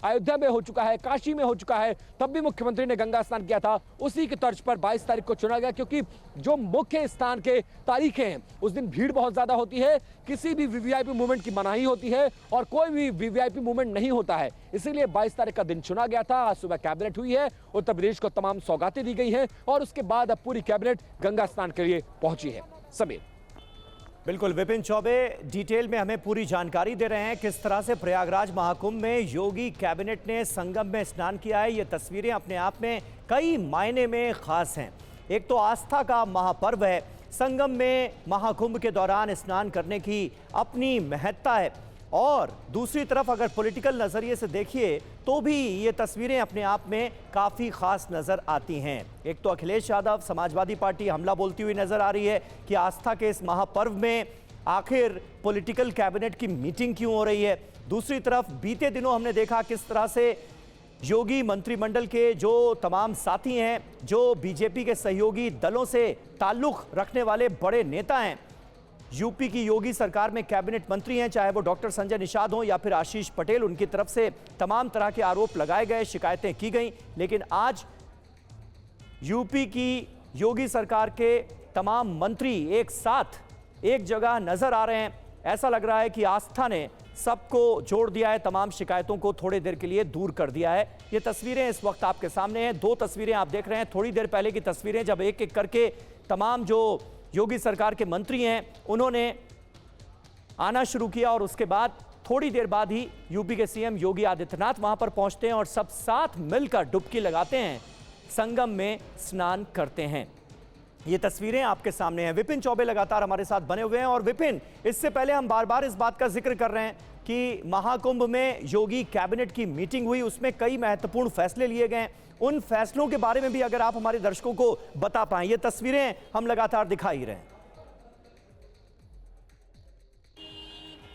अयोध्या में हो चुका है, काशी में हो चुका है, तब भी मुख्यमंत्री ने गंगा स्नान किया था। उसी की तर्ज पर 22 तारीख को चुना गया, क्योंकि जो मुख्य स्नान के तारीखें हैं उस दिन भीड़ बहुत ज्यादा होती है, किसी भी वीवीआईपी मूवमेंट की मनाही होती है और कोई भी वीवीआईपी मूवमेंट नहीं होता है। इसीलिए 22 तारीख का दिन चुना गया था। आज सुबह कैबिनेट हुई है, उत्तर प्रदेश को तमाम सौगातें दी गई हैं और उसके बाद अब पूरी कैबिनेट गंगा स्नान के लिए पहुंची है। समीर। बिल्कुल, विपिन चौबे डिटेल में हमें पूरी जानकारी दे रहे हैं किस तरह से प्रयागराज महाकुंभ में योगी कैबिनेट ने संगम में स्नान किया है। ये तस्वीरें अपने आप में कई मायने में खास हैं। एक तो आस्था का महापर्व है, संगम में महाकुंभ के दौरान स्नान करने की अपनी महत्ता है, और दूसरी तरफ अगर पॉलिटिकल नज़रिए से देखिए तो भी ये तस्वीरें अपने आप में काफ़ी ख़ास नज़र आती हैं। एक तो अखिलेश यादव समाजवादी पार्टी हमला बोलती हुई नज़र आ रही है कि आस्था के इस महापर्व में आखिर पॉलिटिकल कैबिनेट की मीटिंग क्यों हो रही है। दूसरी तरफ बीते दिनों हमने देखा किस तरह से योगी मंत्रिमंडल के जो तमाम साथी हैं, जो बीजेपी के सहयोगी दलों से ताल्लुक़ रखने वाले बड़े नेता हैं, यूपी की योगी सरकार में कैबिनेट मंत्री हैं, चाहे वो डॉक्टर संजय निषाद हों या फिर आशीष पटेल, उनकी तरफ से तमाम तरह के आरोप लगाए गए, शिकायतें की गई। लेकिन आज यूपी की योगी सरकार के तमाम मंत्री एक साथ एक जगह नजर आ रहे हैं। ऐसा लग रहा है कि आस्था ने सबको जोड़ दिया है, तमाम शिकायतों को थोड़ी देर के लिए दूर कर दिया है। ये तस्वीरें इस वक्त आपके सामने हैं, दो तस्वीरें आप देख रहे हैं। थोड़ी देर पहले की तस्वीरें जब एक एक करके तमाम जो योगी सरकार के मंत्री हैं उन्होंने आना शुरू किया, और उसके बाद थोड़ी देर बाद ही यूपी के सीएम योगी आदित्यनाथ वहां पर पहुंचते हैं और सब साथ मिलकर डुबकी लगाते हैं, संगम में स्नान करते हैं। ये तस्वीरें आपके सामने हैं। विपिन चौबे लगातार हमारे साथ बने हुए हैं। और विपिन, इससे पहले हम बार बार इस बात का जिक्र कर रहे हैं कि महाकुंभ में योगी कैबिनेट की मीटिंग हुई, उसमें कई महत्वपूर्ण फैसले लिए गए। उन फैसलों के बारे में भी अगर आप हमारे दर्शकों को बता पाएं। ये तस्वीरें हम लगातार दिखा ही रहे हैं।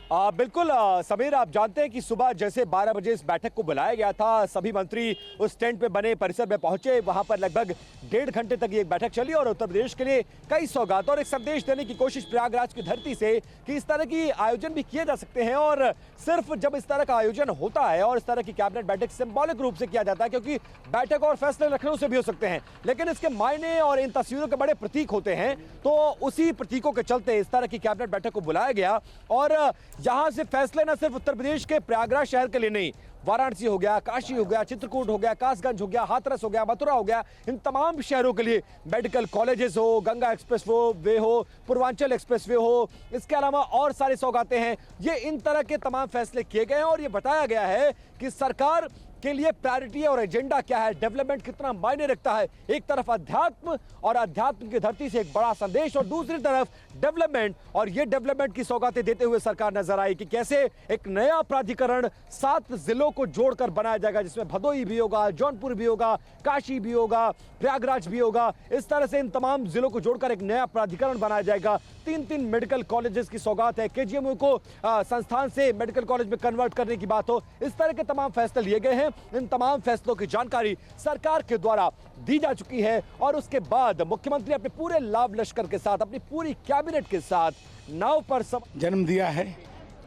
बिल्कुल समीर, आप जानते हैं कि सुबह जैसे 12 बजे इस बैठक को बुलाया गया था, सभी मंत्री उस टेंट पे बने परिसर में पहुंचे। वहां पर लगभग 1.5 घंटे तक ये बैठक चली और उत्तर प्रदेश के लिए कई सौगात और एक संदेश देने की कोशिश प्रयागराज की धरती से कि इस तरह की आयोजन भी किए जा सकते हैं। और सिर्फ जब इस तरह का आयोजन होता है और इस तरह की कैबिनेट बैठक सिंबॉलिक रूप से किया जाता है, क्योंकि बैठक और फैसले लखनऊ से भी हो सकते हैं, लेकिन इसके मायने और इन तस्वीरों के बड़े प्रतीक होते हैं। तो उसी प्रतीकों के चलते इस तरह की कैबिनेट बैठक को बुलाया गया और यहां से फैसले न सिर्फ उत्तर प्रदेश के प्रयागराज शहर के लिए नहीं, वाराणसी हो गया, काशी हो गया, चित्रकूट हो गया, कासगंज हो गया, हाथरस हो गया, मथुरा हो गया, इन तमाम शहरों के लिए मेडिकल कॉलेजेस हो, गंगा एक्सप्रेस वे हो, पूर्वांचल एक्सप्रेस वे हो, इसके अलावा और सारे सौगातें हैं। ये इन तरह के तमाम फैसले किए गए हैं और ये बताया गया है कि सरकार के लिए प्रायोरिटी और एजेंडा क्या है, डेवलपमेंट कितना मायने रखता है। एक तरफ अध्यात्म और अध्यात्म की धरती से एक बड़ा संदेश, और दूसरी तरफ डेवलपमेंट, और ये डेवलपमेंट की सौगातें देते हुए सरकार नजर आई कि कैसे एक नया प्राधिकरण 7 जिलों को जोड़कर बनाया जाएगा, जिसमें भदोही भी होगा, जौनपुर भी होगा, काशी भी होगा, प्रयागराज भी होगा। इस तरह से इन तमाम जिलों को जोड़कर एक नया प्राधिकरण बनाया जाएगा। 3 मेडिकल कॉलेजेस की सौगात है, केजीएमयू को संस्थान से मेडिकल कॉलेज में कन्वर्ट करने की बात हो। इस तरह के तमाम फैसले लिए गए हैं। इन तमाम फैसलों की जानकारी सरकार के द्वारा दी जा चुकी है और उसके बाद मुख्यमंत्री अपने पूरे लाभ लश्कर के साथ, अपनी पूरी कैबिनेट के साथ नाव पर जन्म दिया है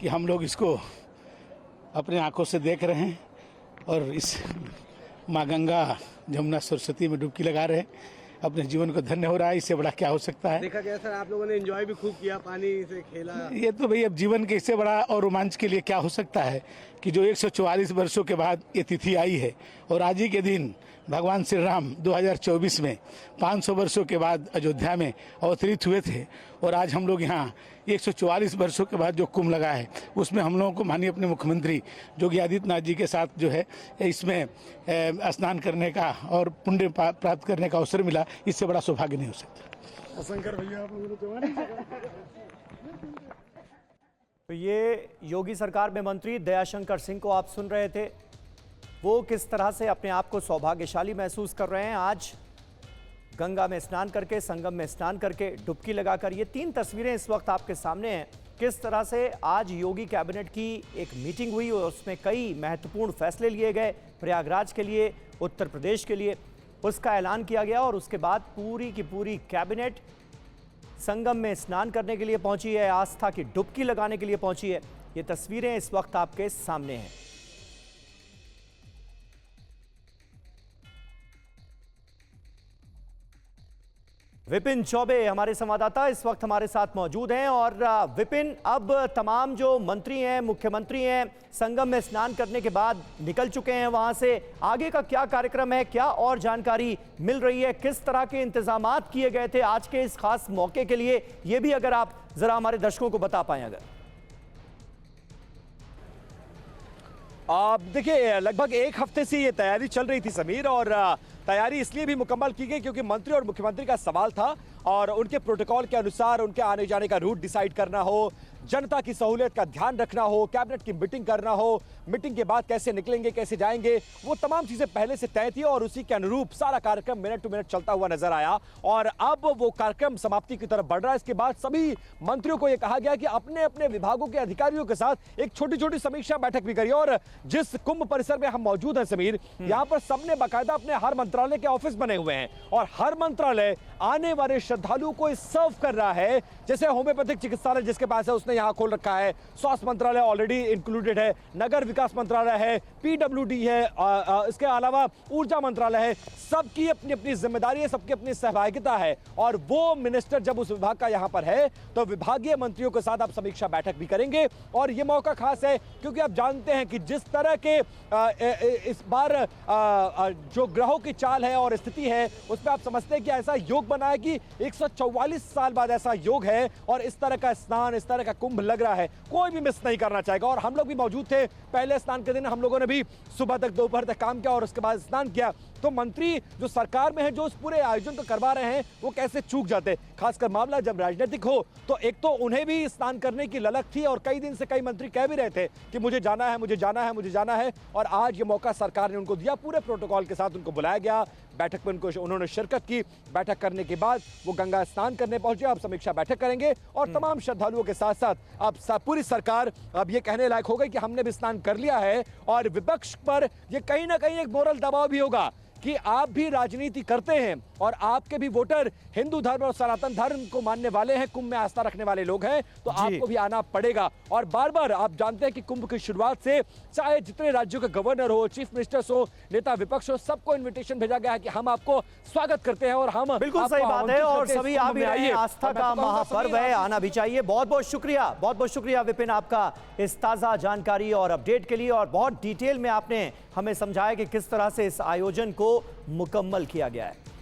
कि हम लोग इसको अपने आंखों से देख रहे हैं और इस माँ गंगा जमुना सरस्वती में डुबकी लगा रहे हैं। अपने जीवन को धन्य हो रहा है, इससे बड़ा क्या हो सकता है। देखा गया सर, आप लोगों ने एंजॉय भी खूब किया, पानी से खेला। ये तो भाई अब जीवन के इससे बड़ा और रोमांच के लिए क्या हो सकता है कि जो 144 वर्षों के बाद ये तिथि आई है और आज ही के दिन भगवान श्री राम 2024 में 500 वर्षों के बाद अयोध्या में अवतरित हुए थे, और आज हम लोग यहाँ 144 वर्षों के बाद जो कुंभ लगा है उसमें हम लोगों को माननीय अपने मुख्यमंत्री योगी आदित्यनाथ जी के साथ जो है इसमें स्नान करने का और पुण्य प्राप्त करने का अवसर मिला। इससे बड़ा सौभाग्य नहीं हो सकता। शंकर भैया आप लोगों ने तो ये योगी सरकार में मंत्री दयाशंकर सिंह को आप सुन रहे थे, वो किस तरह से अपने आप को सौभाग्यशाली महसूस कर रहे हैं आज गंगा में स्नान करके, संगम में स्नान करके, डुबकी लगाकर। ये 3 तस्वीरें इस वक्त आपके सामने हैं। किस तरह से आज योगी कैबिनेट की एक मीटिंग हुई और उसमें कई महत्वपूर्ण फैसले लिए गए प्रयागराज के लिए, उत्तर प्रदेश के लिए, उसका ऐलान किया गया और उसके बाद पूरी की पूरी कैबिनेट संगम में स्नान करने के लिए पहुंची है, आस्था की डुबकी लगाने के लिए पहुंची है। ये तस्वीरें इस वक्त आपके सामने हैं। विपिन चौबे हमारे संवाददाता इस वक्त हमारे साथ मौजूद हैं। और विपिन, अब तमाम जो मंत्री हैं, मुख्यमंत्री हैं, संगम में स्नान करने के बाद निकल चुके हैं वहां से। आगे का क्या कार्यक्रम है, क्या और जानकारी मिल रही है, किस तरह के इंतजामात किए गए थे आज के इस खास मौके के लिए, ये भी अगर आप जरा हमारे दर्शकों को बता पाएं अगर। देखिए, लगभग एक हफ्ते से ये तैयारी चल रही थी समीर, और तैयारी इसलिए भी मुकम्मल की गई क्योंकि मंत्री और मुख्यमंत्री का सवाल था और उनके प्रोटोकॉल के अनुसार उनके आने जाने का रूट डिसाइड करना हो, जनता की सहूलियत का ध्यान रखना हो, कैबिनेट की मीटिंग करना हो, मीटिंग के बाद कैसे निकलेंगे, कैसे जाएंगे, वो तमाम चीजें पहले से तय थी और उसी के अनुरूप सारा कार्यक्रम मिनट टू मिनट चलता हुआ नजर आया। और अब वो कार्यक्रम समाप्ति की तरफ बढ़ रहा है। इसके बाद सभी मंत्रियों को यह कहा गया कि अपने अपने विभागों के अधिकारियों के साथ एक छोटी छोटी समीक्षा बैठक भी करिए। और जिस कुंभ परिसर में हम मौजूद हैं समीर, यहाँ पर सबने बाकायदा अपने हर मंत्रालय के ऑफिस बने हुए हैं और हर मंत्रालय आने वाले श्रद्धालुओं को सर्व कर रहा है। जैसे होम्योपैथिक चिकित्सालय जिसके पास है उसने यहाँ खोल रखा है, स्वास्थ्य मंत्रालय ऑलरेडी इंक्लूडेड है, नगर विकास मंत्रालय है, पीडब्ल्यूडी है, इसके अलावा ऊर्जा मंत्रालय है। सबकी अपनी अपनी जिम्मेदारी है, सबकी अपनी सहभागिता है। और वो मिनिस्टर जब उस विभाग का यहाँ पर है तो विभागीय मंत्रियों के साथ आप समीक्षा बैठक भी करेंगे। और ये मौका खास है क्योंकि आप जानते हैं कि जिस तरह के इस बार जो ग्रहों की चाल है और स्थिति है उसमें आप समझते हैं कि ऐसा योग बना है कि 144 साल बाद ऐसा योग है और इस तरह का स्नान, इस तरह का कुंभ लग रहा है, कोई भी मिस नहीं करना चाहेगा। और हम लोग भी मौजूद थे पहले स्नान के दिन, हम लोगों ने भी सुबह तक दोपहर तक काम किया और उसके बाद स्नान किया। तो मंत्री जो सरकार में है जो इस पूरे आयोजन को करवा रहे हैं वो कैसे चूक जाते, खासकर मामला जब राजनीतिक हो तो एक तो उन्हें भी स्नान करने की ललक थी और कई दिन से कई मंत्री कह भी रहे थे कि मुझे जाना है, मुझे जाना है, मुझे जाना है। और आज ये मौका सरकार ने उनको दिया, पूरे प्रोटोकॉल के साथ उनको बुलाया गया, बैठक में उन्होंने शिरकत की। बैठक करने के बाद वो गंगा स्नान करने पहुंचे। अब समीक्षा बैठक करेंगे और तमाम श्रद्धालुओं के साथ साथ अब पूरी सरकार अब ये कहने लायक हो गई कि हमने भी स्नान कर लिया है। और विपक्ष पर ये कहीं ना कहीं एक मोरल दबाव भी होगा कि आप भी राजनीति करते हैं और आपके भी वोटर हिंदू धर्म और सनातन धर्म को मानने वाले हैं, कुंभ में आस्था रखने वाले लोग हैं, तो आपको भी आना पड़ेगा। और बार बार आप जानते हैं कि कुंभ की शुरुआत से चाहे जितने राज्यों के गवर्नर हो, चीफ मिनिस्टर्स हो, नेता विपक्ष हो, सबको इन्विटेशन भेजा गया है कि हम आपको स्वागत करते हैं और हम बिल्कुल सही बात है। और सभी आ भी रहे हैं, आस्था का महापर्व है, आना भी चाहिए। बहुत बहुत शुक्रिया विपिन आपका इस ताजा जानकारी और अपडेट के लिए। और बहुत डिटेल में आपने हमें समझाया कि किस तरह से इस आयोजन को मुकम्मल किया गया है।